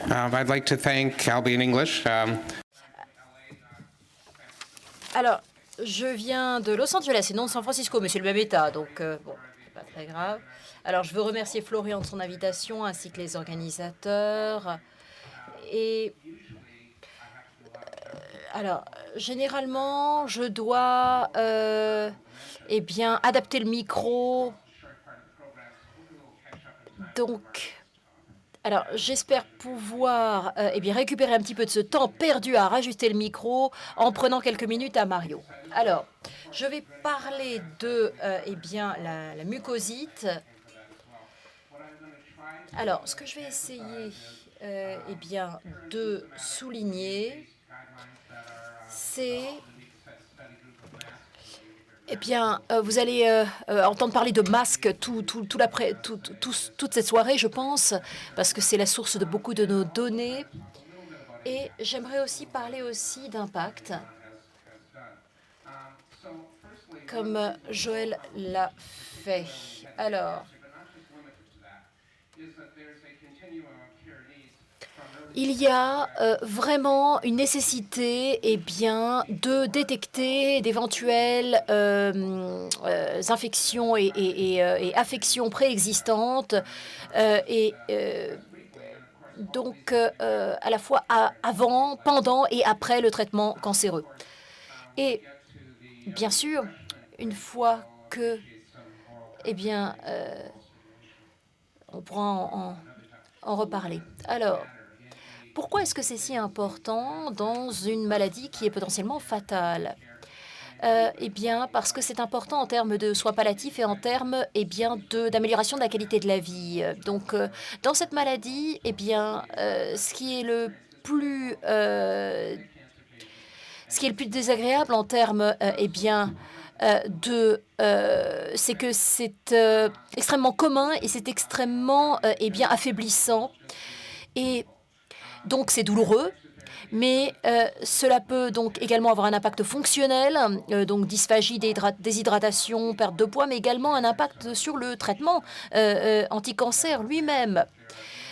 I'd like to thank, I'll be in English. Alors, je viens de Los Angeles et non de San Francisco, mais c'est le même État, donc bon, c'est pas très grave. Alors, je veux remercier Florian de son invitation, ainsi que les organisateurs. Et alors, généralement, je dois, eh bien, adapter le micro. Donc, alors, j'espère pouvoir eh bien, récupérer un petit peu de ce temps perdu à rajuster le micro en prenant quelques minutes à Mario. Alors, je vais parler de eh bien, la mucosite. Alors, ce que je vais essayer eh bien, de souligner, c'est eh bien, vous allez entendre parler de masques toute cette soirée, je pense, parce que c'est la source de beaucoup de nos données. Et j'aimerais aussi parler aussi d'impact, comme Joël l'a fait. Alors, il y a vraiment une nécessité eh bien, de détecter d'éventuelles infections et affections préexistantes donc à la fois avant, pendant et après le traitement cancéreux. Et bien sûr, une fois que, eh bien, on pourra en reparler. Alors, pourquoi est-ce que c'est si important dans une maladie qui est potentiellement fatale? Eh bien, parce que c'est important en termes de soins palliatifs et en termes eh bien, d'amélioration de la qualité de la vie. Donc, dans cette maladie, eh bien, ce qui est le plus désagréable en termes eh bien, c'est que c'est extrêmement commun et c'est extrêmement eh bien, affaiblissant. Et donc, c'est douloureux. Mais cela peut donc également avoir un impact fonctionnel, donc dysphagie, déshydratation, perte de poids, mais également un impact sur le traitement anti-cancer lui-même.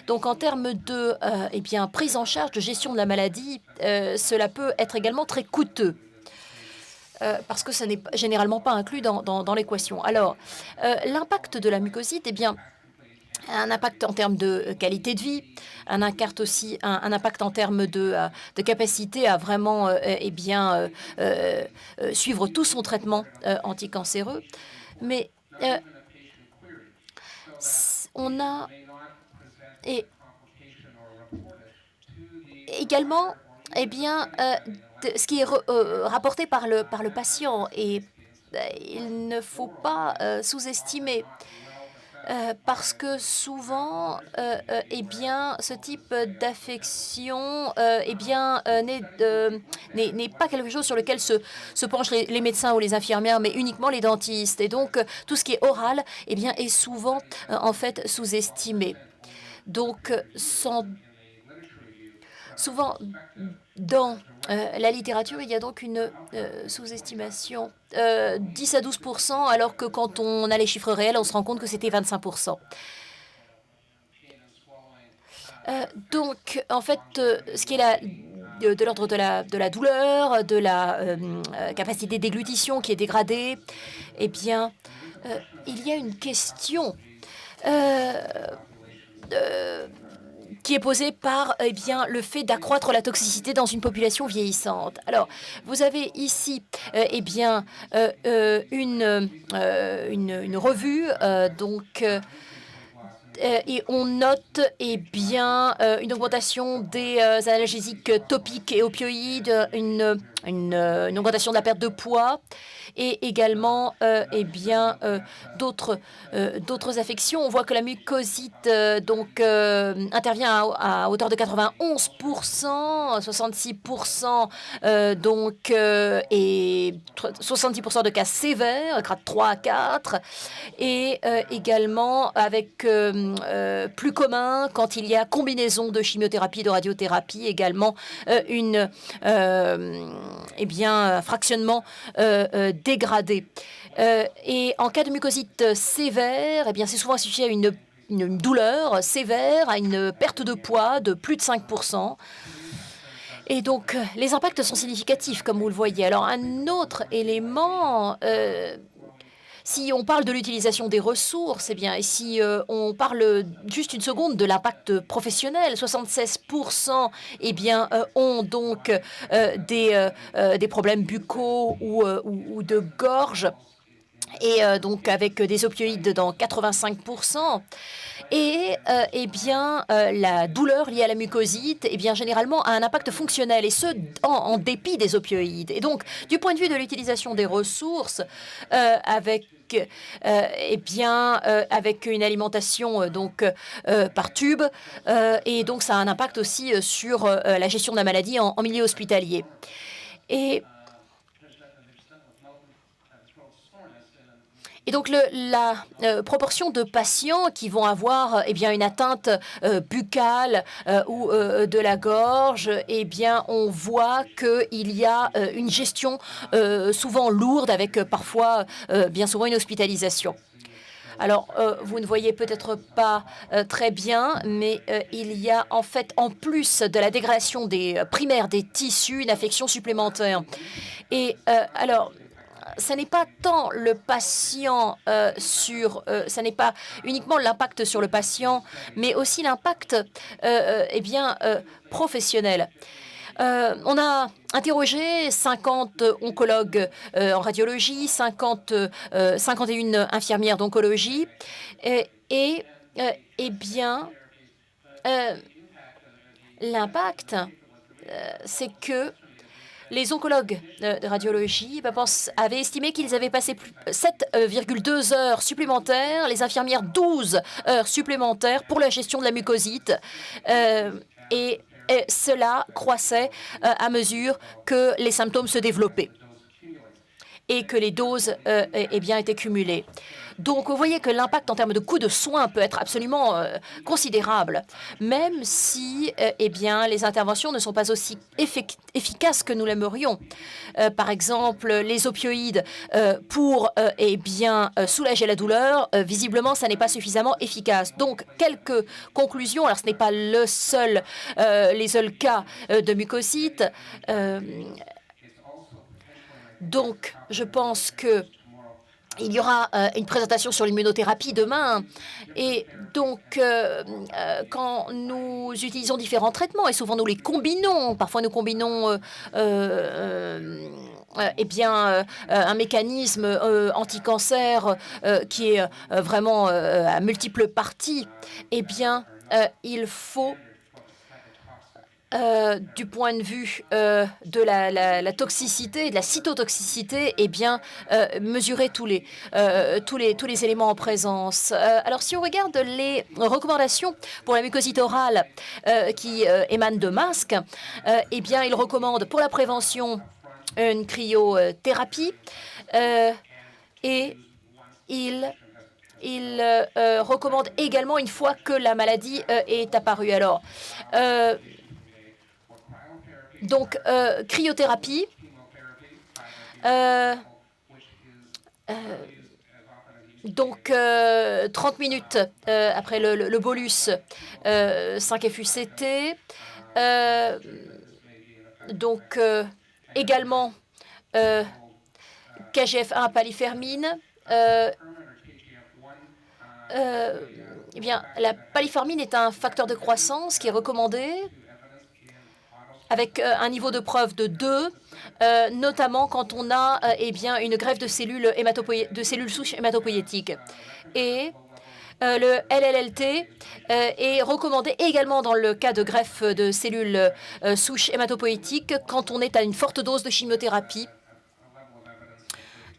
Donc en termes de eh bien, prise en charge, de gestion de la maladie, cela peut être également très coûteux. Parce que ça n'est généralement pas inclus dans l'équation. Alors, l'impact de la mucosite, eh bien, un impact en termes de qualité de vie, un impact en termes de capacité à vraiment eh bien, suivre tout son traitement anticancéreux. Mais on a également eh bien, ce qui est rapporté par le patient, et il ne faut pas sous-estimer. Parce que souvent, eh bien, ce type d'affection eh bien, n'est pas quelque chose sur lequel se penchent les médecins ou les infirmières, mais uniquement les dentistes. Et donc, tout ce qui est oral eh bien, est souvent, en fait, sous-estimé. Donc, souvent, dans la littérature, il y a donc une sous-estimation. 10 à 12%, alors que quand on a les chiffres réels, on se rend compte que c'était 25%. Donc, en fait, ce qui est de l'ordre de la douleur, de la capacité déglutition qui est dégradée, eh bien, il y a une question qui est posée par eh bien, le fait d'accroître la toxicité dans une population vieillissante. Alors, vous avez ici eh bien, une revue, donc... et on note eh bien, une augmentation des analgésiques topiques et opioïdes, une augmentation de la perte de poids et également eh bien, d'autres affections. On voit que la mucosite donc, intervient à hauteur de 91%, 66% donc, et 70% de cas sévères, grade 3 à 4, et également avec plus commun quand il y a combinaison de chimiothérapie et de radiothérapie, également eh bien, fractionnement dégradé. Et en cas de mucosite sévère, eh bien, c'est souvent associé à une une douleur sévère, à une perte de poids de plus de 5%. Et donc, les impacts sont significatifs, comme vous le voyez. Alors, un autre élément, si on parle de l'utilisation des ressources, eh bien, et si on parle juste une seconde de l'impact professionnel, 76% eh bien, ont donc des problèmes buccaux ou de gorge, et donc avec des opioïdes dans 85%. Et eh bien, la douleur liée à la mucosite, eh bien, généralement, a un impact fonctionnel, et ce, en dépit des opioïdes. Et donc, du point de vue de l'utilisation des ressources, avec eh bien, avec une alimentation donc par tube, et donc ça a un impact aussi sur la gestion de la maladie en milieu hospitalier. Et donc, la proportion de patients qui vont avoir eh bien, une atteinte buccale ou de la gorge, eh bien, on voit qu'il y a une gestion souvent lourde, avec parfois, bien souvent, une hospitalisation. Alors, vous ne voyez peut-être pas très bien, mais il y a en fait, en plus de la dégradation primaire des tissus, une affection supplémentaire. Et alors, ça n'est pas tant le patient ça n'est pas uniquement l'impact sur le patient, mais aussi l'impact eh bien, professionnel. On a interrogé 50 oncologues en radiologie, 51 infirmières d'oncologie, et eh bien, l'impact, c'est que les oncologues de radiologie avaient estimé qu'ils avaient passé 7,2 heures supplémentaires, les infirmières 12 heures supplémentaires pour la gestion de la mucosite. Et cela croissait à mesure que les symptômes se développaient et que les doses eh bien, étaient cumulées. Donc, vous voyez que l'impact en termes de coût de soins peut être absolument considérable, même si eh bien, les interventions ne sont pas aussi efficaces que nous l'aimerions. Par exemple, les opioïdes pour eh bien, soulager la douleur, visiblement, ça n'est pas suffisamment efficace. Donc, quelques conclusions. Alors, ce n'est pas les seuls cas de mucosite. Donc, je pense que il y aura une présentation sur l'immunothérapie demain. Et donc, quand nous utilisons différents traitements, et souvent nous les combinons, parfois nous combinons eh bien, un mécanisme anti-cancer qui est vraiment à multiples parties, eh bien, il faut du point de vue de la toxicité, de la cytotoxicité, eh bien, mesurer tous les éléments en présence. Alors, si on regarde les recommandations pour la mucosite orale qui émanent de masques, eh bien, ils recommandent pour la prévention une cryothérapie et ils recommandent également une fois que la maladie est apparue. Alors, donc, cryothérapie, donc 30 minutes après le bolus, 5 FUCT, donc également KGF1 palifermine. Eh bien, la palifermine est un facteur de croissance qui est recommandé avec un niveau de preuve de 2, notamment quand on a eh bien, une greffe de cellules souches hématopoïétiques. Et le LLLT est recommandé également dans le cas de greffe de cellules souches hématopoïétiques quand on est à une forte dose de chimiothérapie,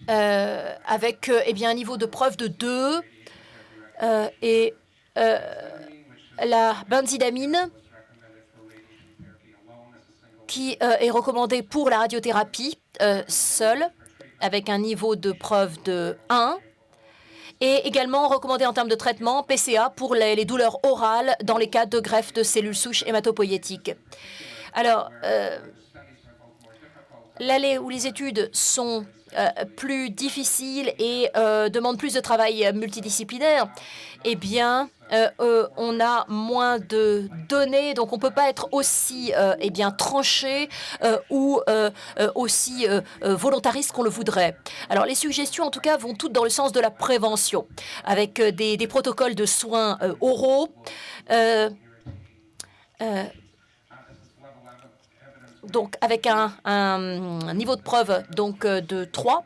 avec eh bien, un niveau de preuve de 2, et la benzidamine, qui est recommandée pour la radiothérapie seule, avec un niveau de preuve de 1, et également recommandée en termes de traitement PCA pour les douleurs orales dans les cas de greffe de cellules souches hématopoïétiques. Alors, l'allée où les études sont plus difficiles et demandent plus de travail multidisciplinaire, eh bien, on a moins de données, donc on ne peut pas être aussi eh bien, tranché ou aussi volontariste qu'on le voudrait. Alors, les suggestions, en tout cas, vont toutes dans le sens de la prévention, avec des protocoles de soins oraux, donc avec un niveau de preuve donc, de 3.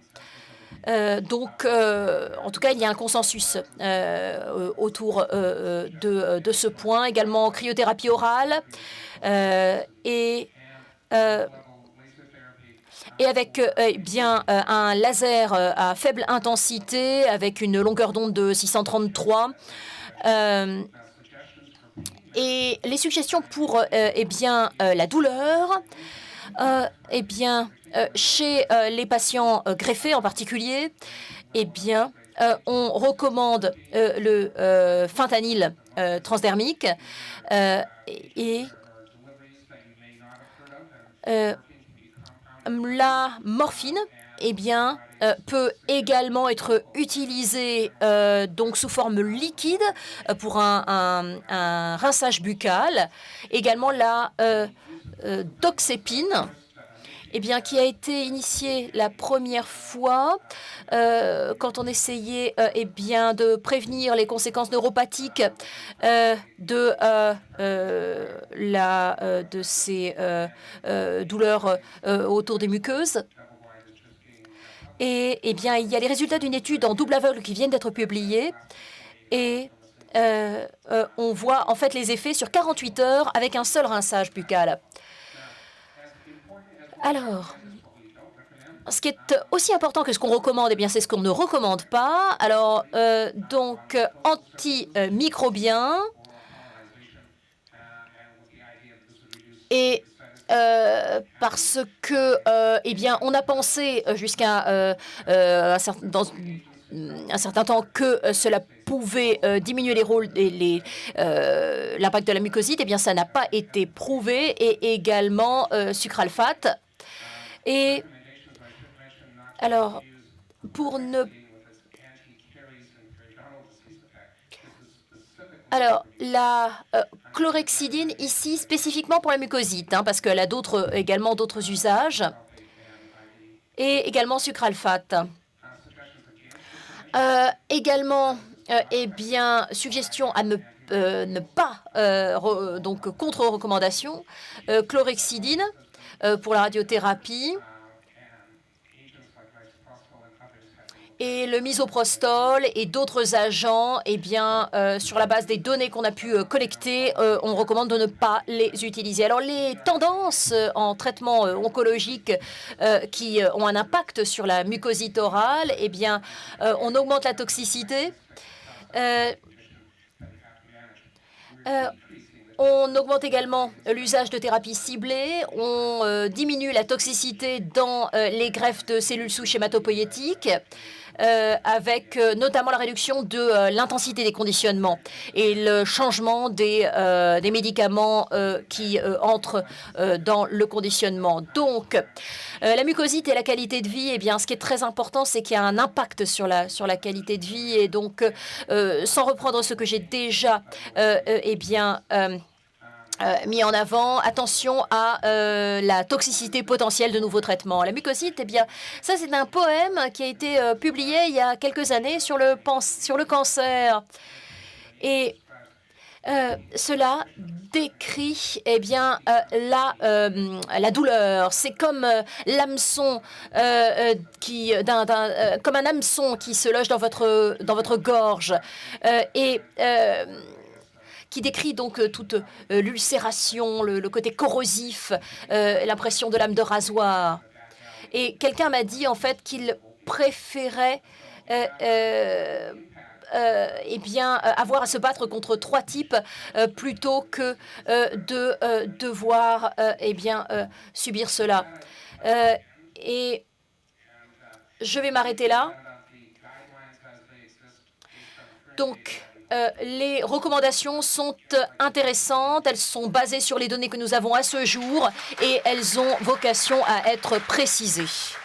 En tout cas, il y a un consensus autour de ce point. Également, cryothérapie orale et avec bien un laser à faible intensité avec une longueur d'onde de 633. Et les suggestions pour eh bien, la douleur, eh bien, chez les patients greffés en particulier, eh bien, on recommande le fentanyl transdermique et la morphine, eh bien, peut également être utilisée donc sous forme liquide pour un rinçage buccal. Également la doxépine, eh bien, qui a été initiée la première fois quand on essayait eh bien, de prévenir les conséquences neuropathiques de ces douleurs autour des muqueuses. Et eh bien, il y a les résultats d'une étude en double aveugle qui viennent d'être publiés. Et on voit en fait les effets sur 48 heures avec un seul rinçage buccal. Alors, ce qui est aussi important que ce qu'on recommande, eh bien, c'est ce qu'on ne recommande pas. Alors, donc, antimicrobiens et parce que, eh bien, on a pensé jusqu'à dans un certain temps que cela pouvait diminuer les rôles et l'impact de la mucosite. Eh bien, ça n'a pas été prouvé. Et également sucralfate. Et alors, pour ne... Alors, la chlorhexidine, ici, spécifiquement pour la mucosite, hein, parce qu'elle a également d'autres usages, et également sucralfate. Également, eh bien, suggestion à ne pas, donc contre-recommandation, chlorhexidine pour la radiothérapie, et le misoprostol et d'autres agents, eh bien, sur la base des données qu'on a pu collecter, on recommande de ne pas les utiliser. Alors, les tendances en traitement oncologique qui ont un impact sur la mucosite orale, eh bien, on augmente la toxicité. On augmente également l'usage de thérapies ciblées, on diminue la toxicité dans les greffes de cellules souches hématopoïétiques, avec notamment la réduction de l'intensité des conditionnements et le changement des médicaments qui entrent dans le conditionnement. Donc, la mucosite et la qualité de vie, eh bien, ce qui est très important, c'est qu'il y a un impact sur la qualité de vie. Et donc, sans reprendre ce que j'ai déjà eh bien, mis en avant, attention à la toxicité potentielle de nouveaux traitements. La mucosite, eh bien, ça c'est un poème qui a été publié il y a quelques années sur le cancer. Et cela décrit eh bien, la douleur. C'est comme l'hameçon comme un hameçon qui se loge dans votre gorge. Qui décrit donc toute l'ulcération, le côté corrosif, l'impression de lame de rasoir. Et quelqu'un m'a dit en fait qu'il préférait eh bien, avoir à se battre contre 3 types plutôt que de devoir eh bien, subir cela. Et je vais m'arrêter là. Donc, les recommandations sont intéressantes, elles sont basées sur les données que nous avons à ce jour et elles ont vocation à être précisées.